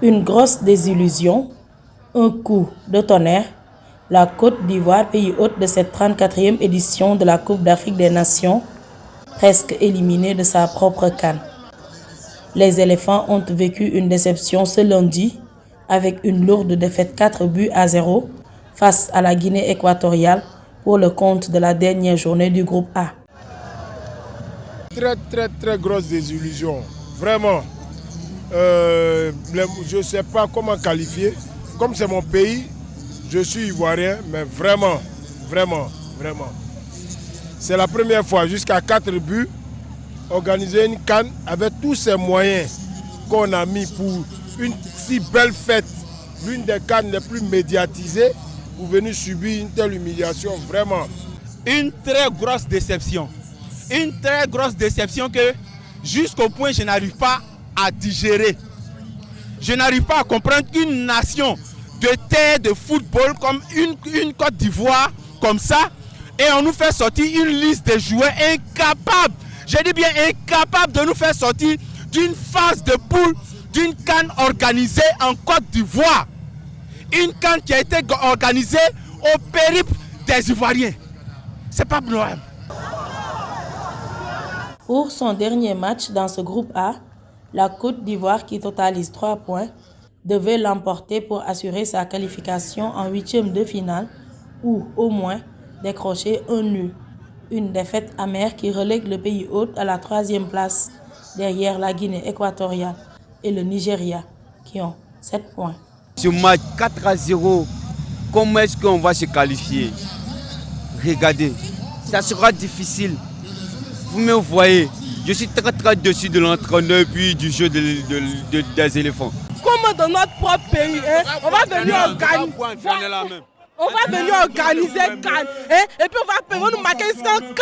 Une grosse désillusion, un coup de tonnerre, la Côte d'Ivoire, pays hôte de cette 34e édition de la Coupe d'Afrique des Nations, presque éliminée de sa propre CAN. Les éléphants ont vécu une déception ce lundi avec une lourde défaite 4-0 face à la Guinée équatoriale pour le compte de la dernière journée du groupe A. Très grosse désillusion, vraiment. Je ne sais pas comment qualifier. Comme c'est mon pays, je suis ivoirien, mais vraiment. C'est la première fois, jusqu'à 4 buts, organiser une CAN avec tous ces moyens qu'on a mis pour une si belle fête, l'une des CAN les plus médiatisées, pour venir subir une telle humiliation, vraiment. Une très grosse déception. Une très grosse déception que jusqu'au point je n'arrive pas à digérer. Je n'arrive pas à comprendre qu'une nation de terre de football comme une Côte d'Ivoire comme ça, et on nous fait sortir une liste de joueurs incapables, je dis bien incapables de nous faire sortir d'une phase de poule d'une CAN organisée en Côte d'Ivoire. Une CAN qui a été organisée au périple des Ivoiriens. C'est pas normal. Pour son dernier match dans ce groupe A, la Côte d'Ivoire, qui totalise 3 points, devait l'emporter pour assurer sa qualification en 8e de finale ou au moins décrocher un nul. Une défaite amère qui relègue le pays hôte à la 3e place derrière la Guinée équatoriale et le Nigeria qui ont 7 points. Ce match 4-0, comment est-ce qu'on va se qualifier? Regardez, ça sera difficile. Vous me voyez, je suis très déçu de l'entraîneur et puis du jeu des éléphants. Comme dans notre propre pays, on va venir organiser CAN, et puis on va nous marquer 4.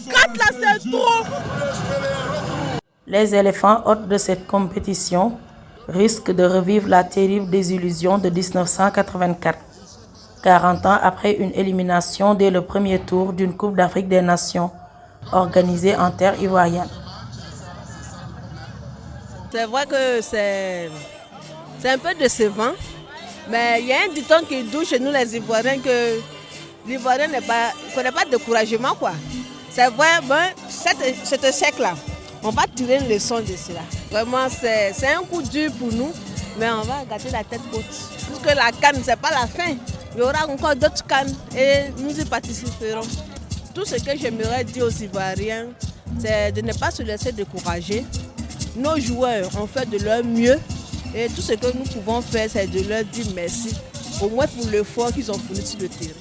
4 là, c'est trop. Les éléphants hôtes de cette compétition risquent de revivre la terrible désillusion de 1984, 40 ans après une élimination dès le premier tour d'une Coupe d'Afrique des Nations organisée en terre ivoirienne. C'est vrai que c'est un peu décevant, mais il y a un dicton qui dit chez nous les Ivoiriens que l'Ivoirien ne connaît pas de découragement, quoi. C'est vrai, ce siècle-là, on va tirer une leçon de cela. Vraiment, c'est un coup dur pour nous, mais on va garder la tête haute. Puisque la CAN, ce n'est pas la fin. Il y aura encore d'autres CAN et nous y participerons. Tout ce que j'aimerais dire aux Ivoiriens, c'est de ne pas se laisser décourager. Nos joueurs ont fait de leur mieux et tout ce que nous pouvons faire, c'est de leur dire merci, au moins pour l'effort qu'ils ont fourni sur le terrain.